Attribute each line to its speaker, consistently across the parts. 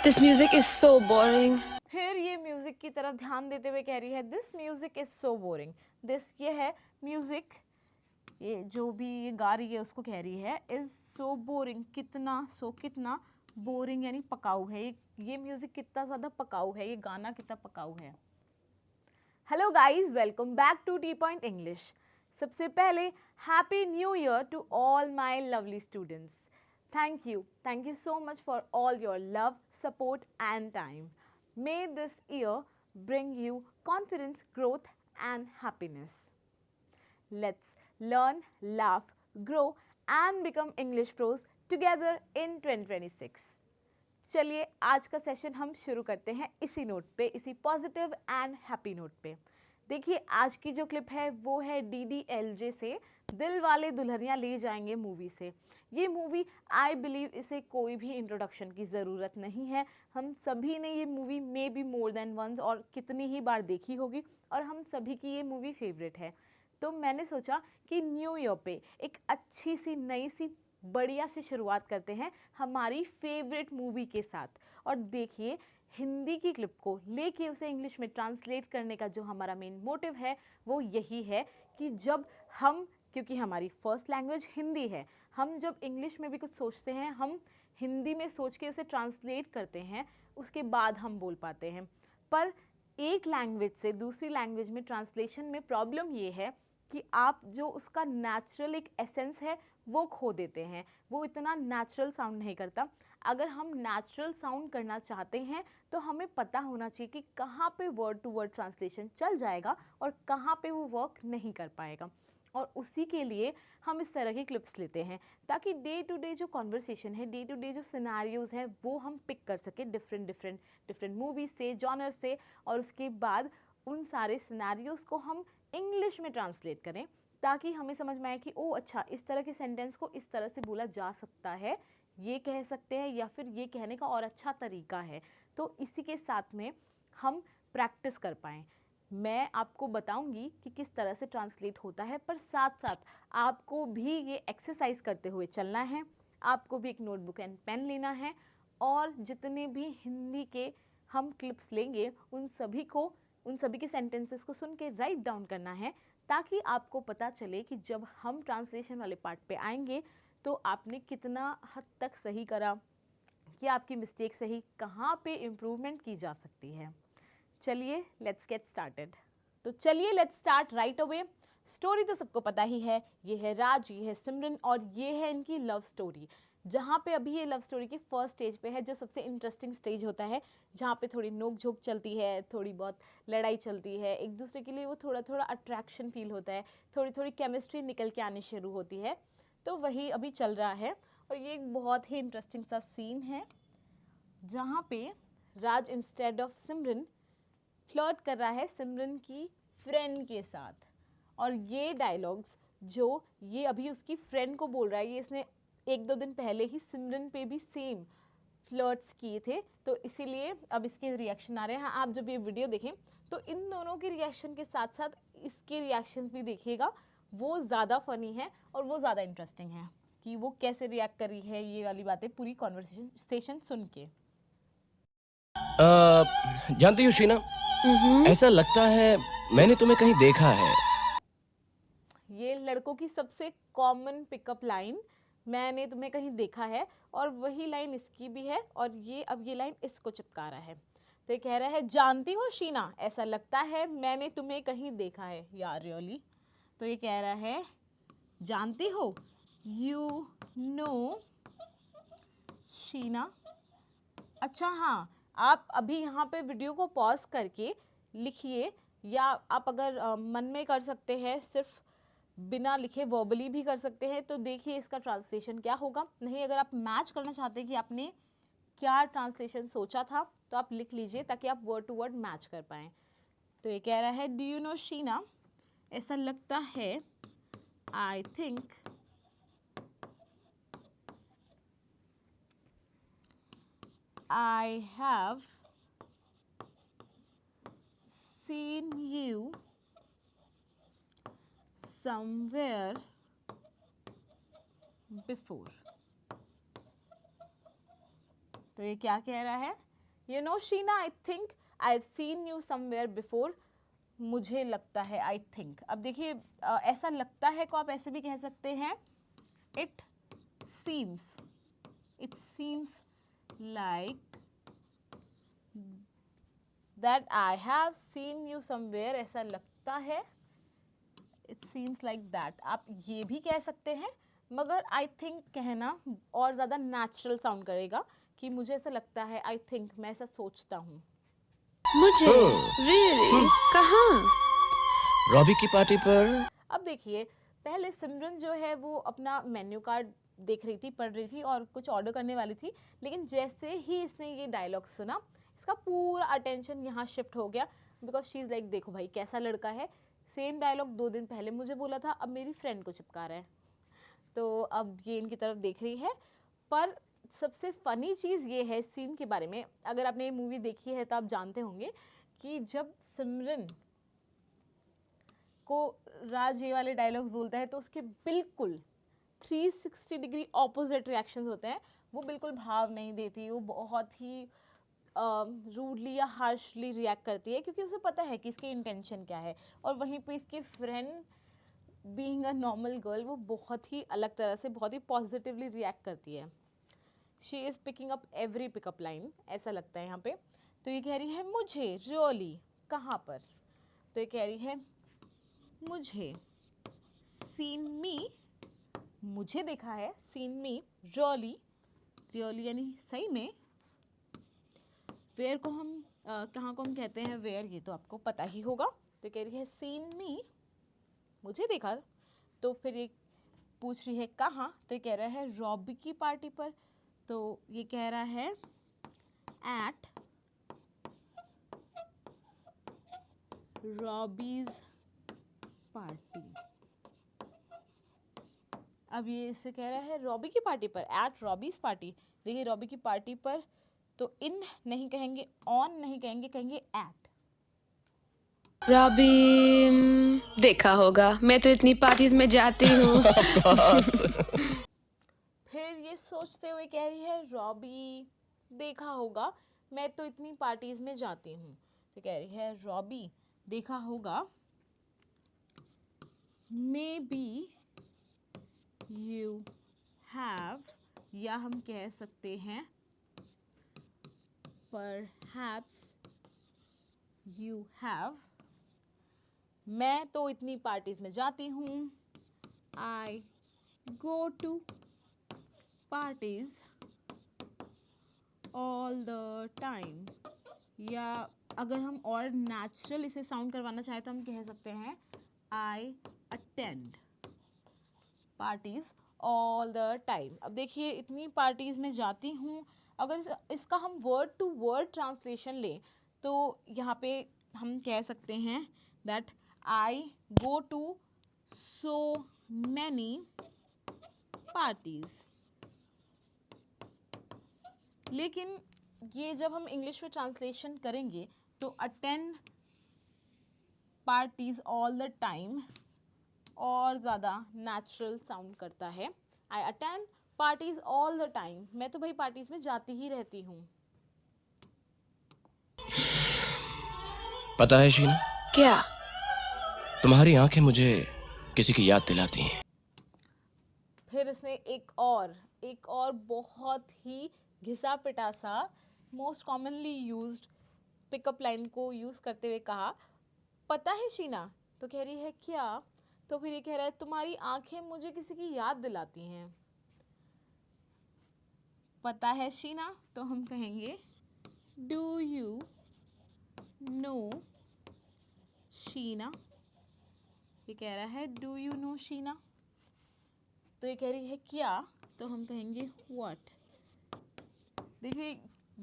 Speaker 1: This music is so boring.
Speaker 2: फिर ये music की तरफ ध्यान देते हुए कह रही है this music is so boring. This ये है म्यूजिक, ये जो भी ये गा रही है उसको कह रही है इज सो बोरिंग, कितना बोरिंग यानी पकाऊ है। ये म्यूजिक कितना ज़्यादा पकाऊ है, ये गाना कितना पकाऊ है। Hello guys, welcome back to T point English. सबसे पहले happy new year to all my lovely students. Thank you so much for all your love, support and time. May this year bring you confidence, growth and happiness. Let's learn, laugh, grow and become English pros together in 2026. चलिए आज का session हम शुरू करते हैं इसी note पे, इसी पॉजिटिव एंड हैप्पी नोट पे। देखिए आज की जो क्लिप है वो है DDLJ से दिल वाले दुल्हनिया ले जाएंगे मूवी से। ये मूवी आई बिलीव इसे कोई भी इंट्रोडक्शन की ज़रूरत नहीं है। हम सभी ने ये movie maybe more than once और कितनी ही बार देखी होगी और हम सभी की ये मूवी फेवरेट है। तो मैंने सोचा कि न्यू ईयर पे एक अच्छी सी नई सी बढ़िया सी शुरुआत करते हैं हमारी फेवरेट मूवी के साथ। और देखिए हिंदी की क्लिप को लेके उसे इंग्लिश में ट्रांसलेट करने का जो हमारा मेन मोटिव है वो यही है कि जब हम, क्योंकि हमारी फर्स्ट लैंग्वेज हिंदी है, हम जब इंग्लिश में भी कुछ सोचते हैं हम हिंदी में सोच के उसे ट्रांसलेट करते हैं, उसके बाद हम बोल पाते हैं। पर एक लैंग्वेज से दूसरी लैंग्वेज में ट्रांसलेशन में प्रॉब्लम ये है कि आप जो उसका नेचुरल एक एसेंस है वो खो देते हैं, वो इतना नेचुरल साउंड नहीं करता। अगर हम नेचुरल साउंड करना चाहते हैं तो हमें पता होना चाहिए कि कहाँ पे वर्ड टू वर्ड ट्रांसलेशन चल जाएगा और कहाँ पे वो वर्क नहीं कर पाएगा। और उसी के लिए हम इस तरह की क्लिप्स लेते हैं ताकि डे टू डे जो कॉन्वर्सेशन है, डे टू डे जो सिनेरियोज़ हैं वो हम पिक कर सकें डिफरेंट मूवीज़ से, जॉनर से, और उसके बाद उन सारे सिनेरियोज़ को हम इंग्लिश में ट्रांसलेट करें ताकि हमें समझ में आए कि ओ अच्छा, इस तरह के सेंटेंस को इस तरह से बोला जा सकता है, ये कह सकते हैं, या फिर ये कहने का और अच्छा तरीका है। तो इसी के साथ में हम प्रैक्टिस कर पाएँ। मैं आपको बताऊंगी कि किस तरह से ट्रांसलेट होता है, पर साथ साथ आपको भी ये एक्सरसाइज करते हुए चलना है। आपको भी एक नोटबुक एंड पेन लेना है और जितने भी हिंदी के हम क्लिप्स लेंगे उन सभी के सेंटेंसेस को सुन के राइट डाउन करना है ताकि आपको पता चले कि जब हम ट्रांसलेशन वाले पार्ट पे आएंगे तो आपने कितना हद तक सही करा, कि आपकी मिस्टेक सही, कहाँ पे इम्प्रूवमेंट की जा सकती है। चलिए लेट्स गेट स्टार्टेड। तो चलिए let's start right away. Story तो सबको पता ही है, ये है राज, ये है सिमरन और ये है इनकी लव स्टोरी। जहाँ पे अभी ये लव स्टोरी की फर्स्ट स्टेज पे है, जो सबसे इंटरेस्टिंग स्टेज होता है, जहाँ पे थोड़ी नोक झोंक चलती है, थोड़ी बहुत लड़ाई चलती है, एक दूसरे के लिए वो थोड़ा थोड़ा अट्रैक्शन फील होता है, थोड़ी थोड़ी केमिस्ट्री निकल के आनी शुरू होती है। तो वही अभी चल रहा है और ये एक बहुत ही इंटरेस्टिंग सा सीन है जहाँ पे राज इंस्टेड ऑफ सिमरन फ्लर्ट कर रहा है सिमरन की फ्रेंड के साथ। और ये डायलॉग्स जो ये अभी उसकी फ्रेंड को बोल रहा है, ये इसने एक दो दिन पहले ही सिमरन पे भी सेम फ्लर्ट्स किए थे, तो इसीलिए अब इसके रिएक्शन आ रहे हैं। हाँ, आप जब ये वीडियो देखें तो इन दोनों के रिएक्शन के साथ साथ इसके रिएक्शंस भी देखिएगा, वो ज़्यादा फनी है और वो ज़्यादा इंटरेस्टिंग है कि वो कैसे रिएक्ट कर रही है ये वाली बातें पूरी कॉन्वर्सेशन सुन के।
Speaker 3: जानती हो शीना, ऐसा लगता है मैंने तुम्हें कहीं देखा है।
Speaker 2: ये लड़कों की सबसे कॉमन पिकअप लाइन, मैंने तुम्हें कहीं देखा है, और वही लाइन इसकी भी है और ये अब ये लाइन इसको चिपका रहा है। तो ये कह रहा है जानती हो शीना, ऐसा लगता है मैंने तुम्हें कहीं देखा है यार रियली। तो ये कह रहा है जानती हो, यू नो शीना। अच्छा हाँ, आप अभी यहाँ पे वीडियो को पॉज करके लिखिए, या आप अगर मन में कर सकते हैं, सिर्फ बिना लिखे वर्बली भी कर सकते हैं। तो देखिए इसका ट्रांसलेशन क्या होगा। नहीं, अगर आप मैच करना चाहते हैं कि आपने क्या ट्रांसलेशन सोचा था तो आप लिख लीजिए ताकि आप वर्ड टू वर्ड मैच कर पाएँ। तो ये कह रहा है डू यू नो शीना, ऐसा लगता है, I think I have seen you somewhere before। तो ये क्या कह रहा है you know Sheena, I think I have seen you somewhere before, मुझे लगता है, आई थिंक। अब देखिए ऐसा लगता है को आप ऐसे भी कह सकते हैं, it seems, it seems like that I have seen you somewhere, ऐसा लगता है, इट सीम्स लाइक दैट। आप ये भी कह सकते हैं, मगर आई थिंक कहना और ज़्यादा नेचुरल साउंड करेगा कि मुझे ऐसा लगता है, आई थिंक, मैं ऐसा सोचता हूँ।
Speaker 1: मुझे really कहाँ?
Speaker 3: रॉबी की पार्टी पर।
Speaker 2: अब देखिए, पहले सिमरन जो है वो अपना मेन्यू कार्ड देख रही थी, पढ़ रही थी और कुछ ऑर्डर करने वाली थी, लेकिन जैसे ही इसने ये डायलॉग सुना, इसका पूरा अटेंशन यहाँ शिफ्ट हो गया, बिकॉज शी इज़ लाइक, देखो भाई कैसा लड़का है, सेम डायलॉग 2 दिन पहले मुझे बोला था, अब मेरी फ्रेंड को चिपका रहा है। तो अब ये इनकी तरफ देख रही है। पर सबसे फ़नी चीज़ ये है इस सीन के बारे में, अगर आपने ये मूवी देखी है तो आप जानते होंगे कि जब सिमरन को राज ये वाले डायलॉग्स बोलता है तो उसके बिल्कुल 360 डिग्री ऑपोजिट रिएक्शंस होते हैं। वो बिल्कुल भाव नहीं देती, वो बहुत ही रूडली या हार्शली रिएक्ट करती है, क्योंकि उसे पता है कि इसकी इंटेंशन क्या है। और वहीं पे इसकी friend being a normal girl, वो बहुत ही अलग तरह से, बहुत ही पॉजिटिवली रिएक्ट करती है। She is picking up every pickup line, ऐसा लगता है यहाँ पे। तो ये कह रही है मुझे रियली, कहाँ पर? तो ये कह रही है मुझे, सीन मी, मुझे देखा है, सीन मी, रियली, रियली यानी सही में, वेयर को हम कहाँ को हम कहते हैं वेयर, ये तो आपको पता ही होगा। तो कह रही है सीन मी, मुझे देखा। तो फिर ये पूछ रही है कहाँ, तो ये कह रहा है रॉबी की पार्टी पर। तो ये कह रहा है एट रॉबीज पार्टी। अब ये इससे कह रहा है रॉबी की पार्टी पर, एट रॉबीज पार्टी। देखिए रॉबी की पार्टी पर, तो इन नहीं कहेंगे, ऑन नहीं कहेंगे, कहेंगे एट।
Speaker 1: रॉबी देखा होगा, मैं तो इतनी पार्टीज में जाती हूँ।
Speaker 2: फिर ये सोचते हुए कह रही है रॉबी देखा होगा, मैं तो इतनी पार्टीज में जाती हूँ। तो कह रही है रॉबी देखा होगा, मे बी यू हैव, या हम कह सकते हैं परहैप्स यू हैव, मैं तो इतनी पार्टीज में जाती हूँ, I go to parties all the time. या अगर हम और नेचुरल इसे साउंड करवाना चाहें तो हम कह सकते हैं आई attend parties all the time. अब देखिए इतनी पार्टीज में जाती हूँ, अगर इसका हम वर्ड टू वर्ड ट्रांसलेशन लें तो यहाँ पे हम कह सकते हैं that I go to so many parties. लेकिन ये जब हम इंग्लिश में ट्रांसलेशन करेंगे तो attend parties all the time और ज़्यादा नेचुरल साउंड करता है। I attend parties all the time, मैं तो भाई पार्टीज में जाती ही रहती हूँ।
Speaker 3: पता है शीना,
Speaker 1: क्या?
Speaker 3: तुम्हारी आंखें मुझे किसी की याद दिलाती हैं।
Speaker 2: फिर इसने एक और बहुत ही घिसा पिटा सा most commonly used pickup line को यूज़ करते हुए कहा, पता है शीना? तो कह रही है क्या? तो फिर ये कह रहा है तुम्हारी आंखें मुझे किसी की याद दिलाती हैं। पता है शीना? तो हम कहेंगे डू यू नो शीना। ये कह रहा है डू यू नो शीना। तो ये कह रही है क्या? तो हम कहेंगे व्हाट। देखिए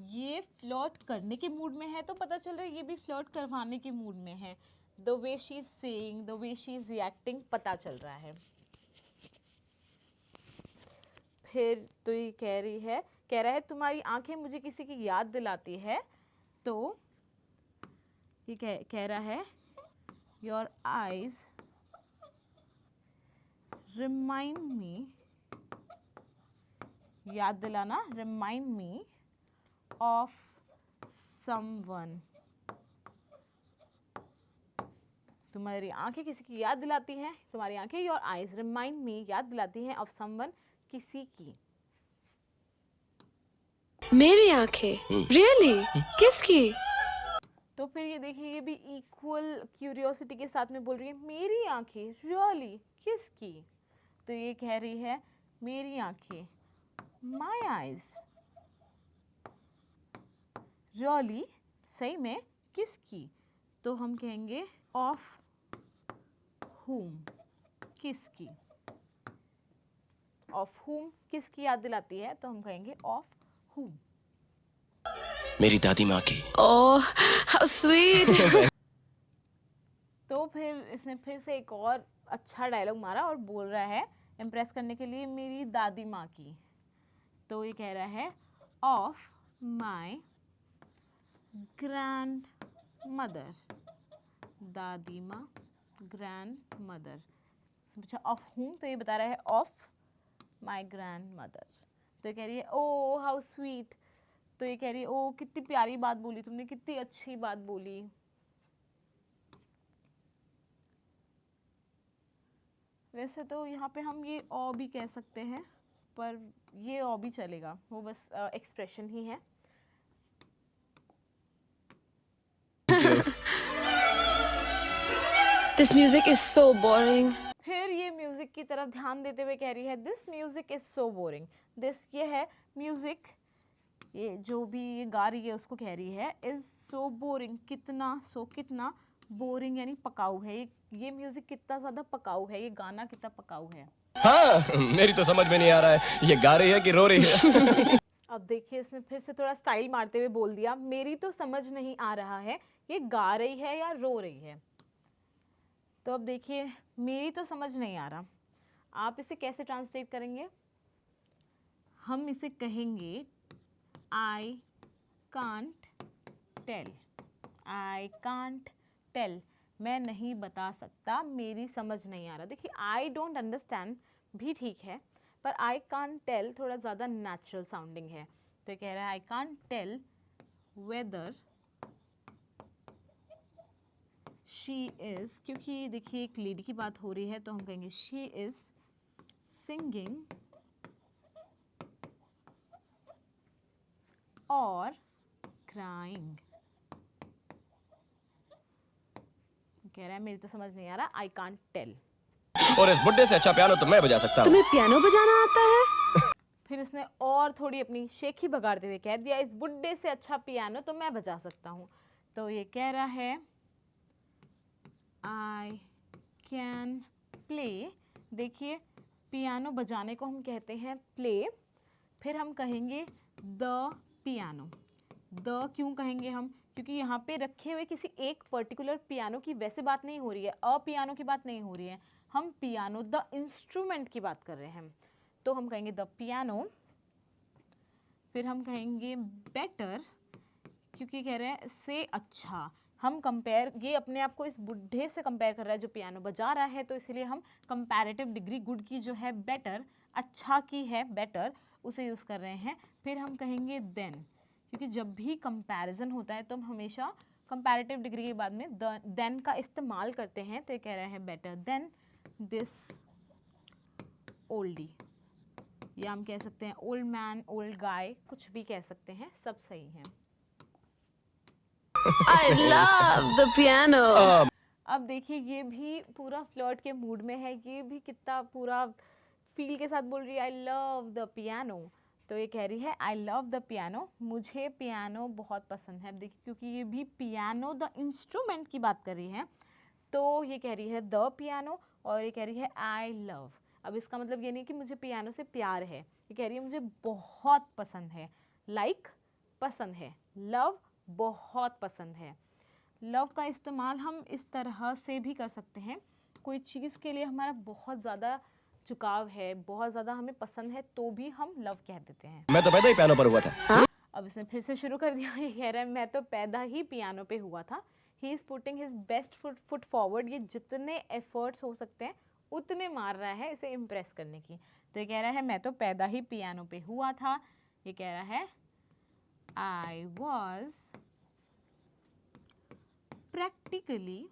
Speaker 2: ये फ्लर्ट करने के मूड में है तो पता चल रहा है ये भी फ्लर्ट करवाने के मूड में है। The way she is saying, the way she is reacting पता चल रहा है। फिर तो ये कह रहा है तुम्हारी आंखें मुझे किसी की याद दिलाती है। तो ये कह रहा है योर आईज रिमाइंड मी, याद दिलाना, रिमाइंड मी ऑफ someone. तुम्हारी आंखें किसी की याद दिलाती हैं, तुम्हारी आंखें योर आईज रिमाइंड मी याद दिलाती हैं ऑफ समवन किसी की.
Speaker 1: मेरी आंखें रियली किसकी?
Speaker 2: तो फिर ये देखिए ये भी इक्वल क्यूरियोसिटी के साथ में बोल रही है मेरी आंखें रियली किसकी. तो ये कह रही है मेरी आंखें माई आईज रियली सही में किसकी. तो हम कहेंगे ऑफ whom किसकी. ऑफ whom किसकी याद दिलाती है तो हम कहेंगे ऑफ whom.
Speaker 3: मेरी दादी माँ की.
Speaker 1: Oh how sweet.
Speaker 2: तो फिर इसने फिर से एक और अच्छा डायलॉग मारा और बोल रहा है इम्प्रेस करने के लिए मेरी दादी माँ की. तो ये कह रहा है ऑफ माई ग्रैंड मदर. दादी माँ ग्रैंड मदर. पूछा ऑफ whom तो ये बता रहा है ऑफ माई ग्रैंड मदर. तो ये कह रही है ओ हाउ स्वीट. तो ये कह रही है ओ कितनी प्यारी बात बोली तुमने, कितनी अच्छी बात बोली. वैसे तो यहाँ पे हम ये ओ भी कह सकते हैं पर ये ओ भी चलेगा, वो बस एक्सप्रेशन ही है.
Speaker 1: This music is so boring.
Speaker 2: फिर ये म्यूजिक की तरफ ध्यान देते हुए कह रही है this music is so boring. This ये है म्यूजिक, ये जो भी ये गा रही है उसको कह रही है इज सो बोरिंग. कितना बोरिंग यानी पकाऊ है. ये म्यूजिक कितना ज्यादा पकाऊ है, ये गाना कितना पकाऊ है.
Speaker 3: हाँ मेरी तो समझ में नहीं आ रहा है ये गा रही है कि रो रही है.
Speaker 2: अब देखिए इसने फिर से थोड़ा स्टाइल मारते हुए बोल दिया मेरी तो समझ नहीं आ रहा है ये गा रही है या रो रही है. तो अब देखिए मेरी तो समझ नहीं आ रहा, आप इसे कैसे ट्रांसलेट करेंगे. हम इसे कहेंगे I can't tell. I can't tell मैं नहीं बता सकता, मेरी समझ नहीं आ रहा. देखिए आई डोंट अंडरस्टैंड भी ठीक है पर आई कांट टेल थोड़ा ज़्यादा नेचुरल साउंडिंग है. तो ये कह रहा है I can't tell whether she is, क्योंकि देखिए एक लेडी की बात हो रही है तो हम कहेंगे शी इज़ सिंगिंग और क्राइंग. कह रहा है मेरी तो समझ नहीं आ रहा आई कांट टेल.
Speaker 3: और इस बुड्ढे से अच्छा पियानो तो मैं बजा सकता हूँ.
Speaker 1: तुम्हें पियानो बजाना आता है?
Speaker 2: फिर इसने और थोड़ी अपनी शेखी भगाड़ते हुए कह दिया इस बुड्ढे से अच्छा पियानो तो मैं बजा सकता हूँ. तो ये कह रहा है आई कैन प्ले. देखिए पियानो बजाने को हम कहते हैं प्ले. फिर हम कहेंगे द पियानो. द क्यों कहेंगे हम, क्योंकि यहाँ पे रखे हुए किसी एक पर्टिकुलर पियानो की वैसे बात नहीं हो रही है, अ पियानो की बात नहीं हो रही है. हम पियानो द इंस्ट्रूमेंट की बात कर रहे हैं तो हम कहेंगे द पियानो. फिर हम कहेंगे बेटर क्योंकि कह रहे हैं से अच्छा. हम कंपेयर, ये अपने आप को इस बुढ़े से कंपेयर कर रहा है जो पियानो बजा रहा है तो इसलिए हम कंपैरेटिव डिग्री गुड की जो है बेटर, अच्छा की है बेटर, उसे यूज़ कर रहे हैं. फिर हम कहेंगे देन क्योंकि जब भी कंपैरिजन होता है तो हम हमेशा कंपैरेटिव डिग्री के बाद में देन का इस्तेमाल करते हैं. तो ये कह रहा है बेटर देन दिस ओल्डी, या हम कह सकते हैं ओल्ड मैन, ओल्ड गाय, कुछ भी कह सकते हैं, सब सही है.
Speaker 1: I love the piano.
Speaker 2: अब देखिए ये भी पूरा फ्लर्ट के मूड में है, ये भी कितना पूरा फील के साथ बोल रही है आई लव द पियानो. तो ये कह रही है आई लव द पियानो, मुझे पियानो बहुत पसंद है. अब देखिए क्योंकि ये भी पियानो द इंस्ट्रूमेंट की बात कर रही है तो ये कह रही है द पियानो और ये कह रही है आई लव. अब इसका मतलब ये नहीं कि मुझे पियानो से प्यार है, ये कह रही है मुझे बहुत पसंद है. लाइक पसंद है, लव बहुत पसंद है. लव का इस्तेमाल हम इस तरह से भी कर सकते हैं, कोई चीज़ के लिए हमारा बहुत ज़्यादा झुकाव है, बहुत ज़्यादा हमें पसंद है तो भी हम लव कह देते हैं.
Speaker 3: मैं तो पैदा ही पियानो पर हुआ था.
Speaker 2: अब इसने फिर से शुरू कर दिया, ये कह रहा है मैं तो पैदा ही पियानो पे हुआ था. He is putting his best foot forward. ये जितने एफर्ट्स हो सकते हैं उतने मार रहा है इसे इम्प्रेस करने की. तो ये कह रहा है मैं तो पैदा ही पियानो पे हुआ था. ये कह रहा है आई वॉज प्रैक्टिकली,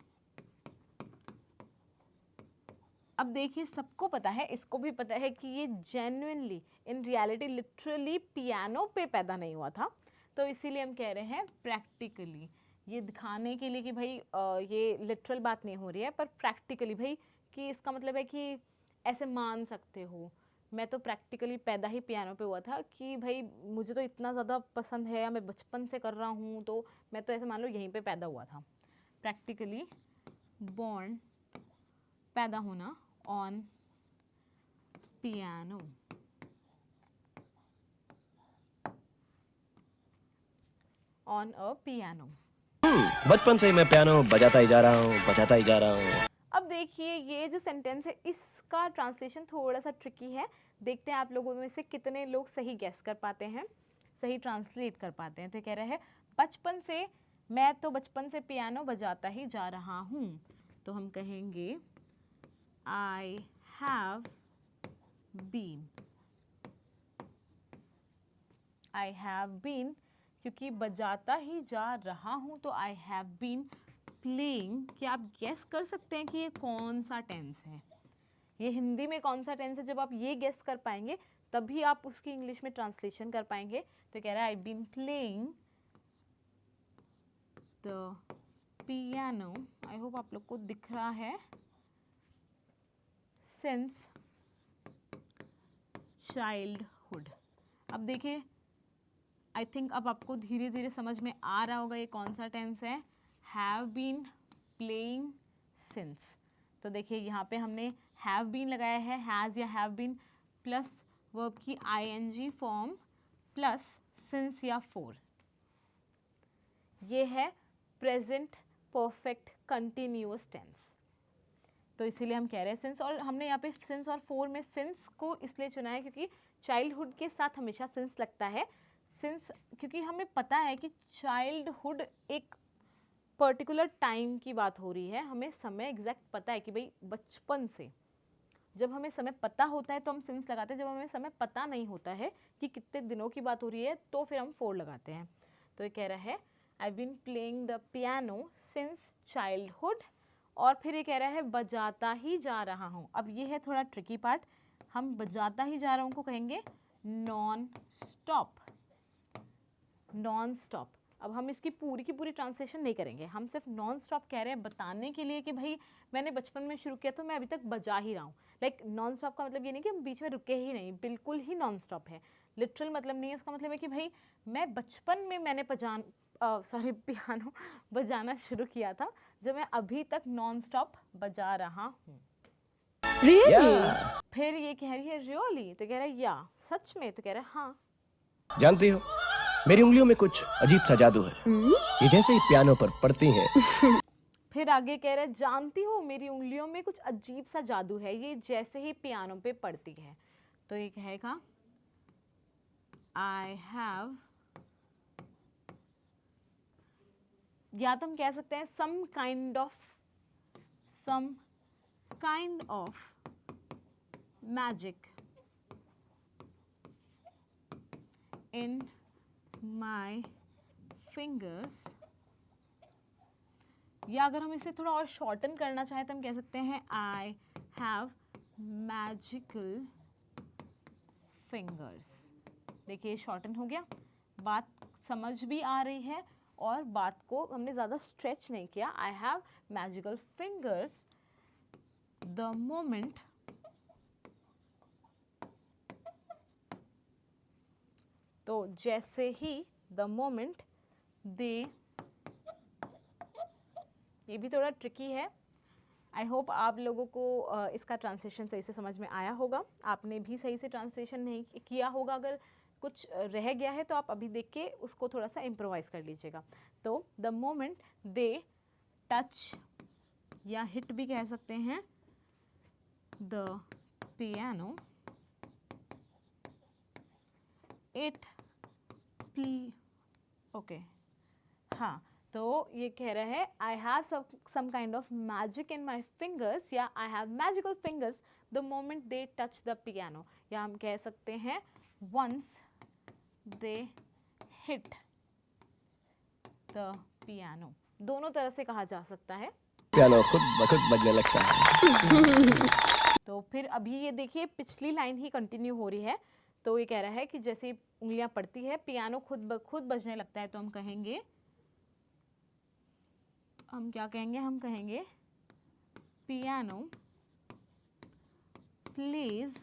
Speaker 2: अब देखिए सबको पता है, इसको भी पता है कि ये genuinely in reality literally piano पे पैदा नहीं हुआ था, तो इसीलिए हम कह रहे हैं प्रैक्टिकली, ये दिखाने के लिए कि भाई ये लिटरल बात नहीं हो रही है, पर प्रैक्टिकली भाई कि इसका मतलब है कि ऐसे मान सकते हो मैं तो प्रैक्टिकली पैदा ही पियानो पे हुआ था, कि भाई मुझे तो इतना ज़्यादा पसंद है या मैं बचपन से कर रहा हूँ, तो मैं तो ऐसे मान लो यहीं पे पैदा हुआ था। प्रैक्टिकली बॉर्न, पैदा होना, on piano, on a piano.
Speaker 3: बचपन से ही मैं पियानो बजाता ही जा रहा हूँ, बजाता ही जा रहा हूँ।
Speaker 2: अब देखिए ये जो सेंटेंस है इसका ट्रांसलेशन थोड़ा सा ट्रिकी है, देखते हैं आप लोगों में से कितने लोग सही गेस कर पाते हैं, सही ट्रांसलेट कर पाते हैं। तो कह रहा है बचपन से, मैं तो बचपन से पियानो बजाता ही जा रहा हूँ, तो हम कहेंगे I have been, I have been, क्योंकि बजाता ही जा रहा हूँ तो आई हैव बीन प्लेइंग। क्या आप गेस कर सकते हैं कि ये कौन सा टेंस है, ये हिंदी में कौन सा टेंस है? जब आप ये गेस कर पाएंगे तभी आप उसकी इंग्लिश में ट्रांसलेशन कर पाएंगे। तो कह रहा है I been playing the piano, I hope आप लोग को दिख रहा है, सिंस चाइल्डहुड। अब देखिए आई थिंक अब आपको धीरे धीरे समझ में आ रहा होगा ये कौन सा टेंस है, हैव बीन प्लेइंग सिंस। तो देखिए यहाँ पे हमने हैव बीन लगाया है, हैज़ या हैव बीन प्लस वर्ब की आईएनजी फॉर्म प्लस सिंस या फॉर, ये है प्रेजेंट परफेक्ट कंटिन्यूअस टेंस। तो इसीलिए हम कह रहे हैं सिंस, और हमने यहाँ पे सिंस और फॉर में सिंस को इसलिए चुना है क्योंकि चाइल्डहुड के साथ हमेशा सिंस लगता है। सिंस क्योंकि हमें पता है कि चाइल्डहुड एक पर्टिकुलर टाइम की बात हो रही है, हमें समय एग्जैक्ट पता है कि भाई बचपन से, जब हमें समय पता होता है तो हम सिंस लगाते हैं, जब हमें समय पता नहीं होता है कि कितने दिनों की बात हो रही है तो फिर हम फॉर लगाते हैं। तो ये कह रहा है I been playing the piano since childhood, और फिर ये कह रहा है बजाता ही जा रहा हूँ। अब ये है थोड़ा ट्रिकी पार्ट, हम बजाता ही जा रहा हूँ को कहेंगे नॉन स्टॉप, नॉन स्टॉप। अब हम इसकी पूरी की पूरी ट्रांसलेशन नहीं करेंगे, हम सिर्फ नॉन स्टॉप कह रहे हैं बताने के लिए कि भाई मैंने बचपन में शुरू किया तो मैं अभी तक बजा ही रहा हूँ। लाइक नॉन स्टॉप का मतलब ये नहीं कि हम बीच में रुके ही नहीं, बिल्कुल ही नॉन स्टॉप है, लिटरल मतलब नहीं है। उसका मतलब है कि भाई मैं बचपन में मैंने पियानो बजाना शुरू किया था, जो मैं अभी तक नॉन स्टॉप बजा रहा हूँ।
Speaker 1: रियली?
Speaker 2: फिर ये कह रही है रियली, तो कह रहा है या सच में, तो कह रहा है हाँ।
Speaker 3: जानती हो मेरी उंगलियों में कुछ अजीब सा जादू है, ये जैसे ही पियानो पर पड़ती हैं।
Speaker 2: फिर आगे कह रहा है जानती हो मेरी उंगलियों में कुछ अजीब सा जादू है, ये जैसे ही पियानो पे पड़ती है। तो ये कहेगा आई हैव, या तो हम कह सकते हैं some kind of magic in my fingers, या अगर हम इसे थोड़ा और शॉर्टन करना चाहें तो हम कह सकते हैं आई हैव मैजिकल फिंगर्स। देखिए शॉर्टन हो गया, बात समझ भी आ रही है और बात को हमने ज़्यादा स्ट्रेच नहीं किया। आई have magical fingers the moment तो जैसे ही, द मोमेंट दे, ये भी थोड़ा ट्रिकी है। आई होप आप लोगों को इसका ट्रांसलेशन सही से समझ में आया होगा, आपने भी सही से ट्रांसलेशन नहीं किया होगा। अगर कुछ रह गया है तो आप अभी देख के उसको थोड़ा सा इम्प्रोवाइज कर लीजिएगा। तो द मोमेंट दे टच, या हिट भी कह सकते हैं, द पियानो इट ओके हाँ, तो ये कह रहा है I have some kind of magic in my fingers, या I have magical fingers the moment they touch the piano, या हम कह सकते हैं once they hit the piano. दोनों तरह से कहा जा सकता है।
Speaker 3: पियानो खुद ब खुद बजने लगता है।
Speaker 2: तो फिर अभी ये देखिए पिछली लाइन ही कंटिन्यू हो रही है। तो ये कह रहा है कि जैसे उंगलियां पड़ती है पियानो खुद ब खुद बजने लगता है। तो हम कहेंगे, हम क्या कहेंगे, हम कहेंगे पियानो प्लेज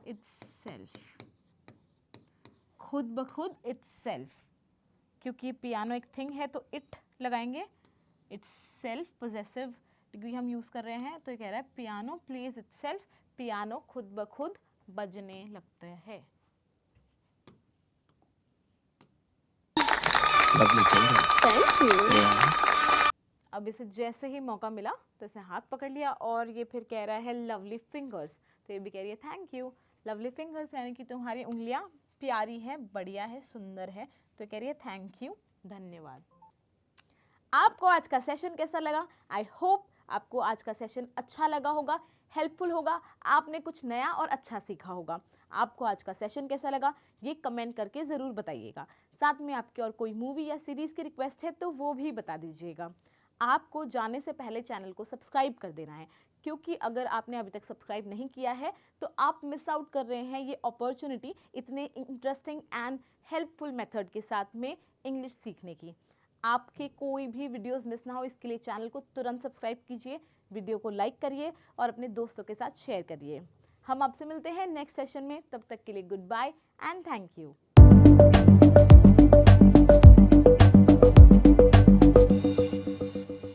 Speaker 2: itself, खुद ब खुद itself, क्योंकि पियानो एक थिंग है तो इट लगाएंगे, itself पोजेसिव डिग्री हम यूज कर रहे हैं। तो ये कह रहा है पियानो प्लेज itself, पियानो खुद ब खुद बजने लगता है।
Speaker 3: Lovely fingers.
Speaker 1: Thank you.
Speaker 3: Yeah.
Speaker 2: अब इसे जैसे ही मौका मिला तो इसे हाथ पकड़ लिया और ये फिर कह रहा है लवली फिंगर्स। तो ये भी कह रही है थैंक यू। लवली फिंगर्स यानी कि तुम्हारी उंगलियां प्यारी है, बढ़िया है, सुंदर है। तो कह रही है थैंक यू, धन्यवाद। आपको आज का सेशन कैसा लगा? आई होप आपको आज का सेशन अच्छा लगा होगा, हेल्पफुल होगा, आपने कुछ नया और अच्छा सीखा होगा। आपको आज का सेशन कैसा लगा ये कमेंट करके ज़रूर बताइएगा। साथ में आपकी और कोई मूवी या सीरीज़ की रिक्वेस्ट है तो वो भी बता दीजिएगा। आपको जाने से पहले चैनल को सब्सक्राइब कर देना है, क्योंकि अगर आपने अभी तक सब्सक्राइब नहीं किया है तो आप मिस आउट कर रहे हैं ये अपॉर्चुनिटी इतने इंटरेस्टिंग एंड हेल्पफुल मेथड के साथ में इंग्लिश सीखने की। आपके कोई भी वीडियोस मिस ना हो इसके लिए चैनल को तुरंत सब्सक्राइब कीजिए, वीडियो को लाइक करिए और अपने दोस्तों के साथ शेयर करिए। हम आपसे मिलते हैं नेक्स्ट सेशन में, तब तक के लिए goodbye and thank you.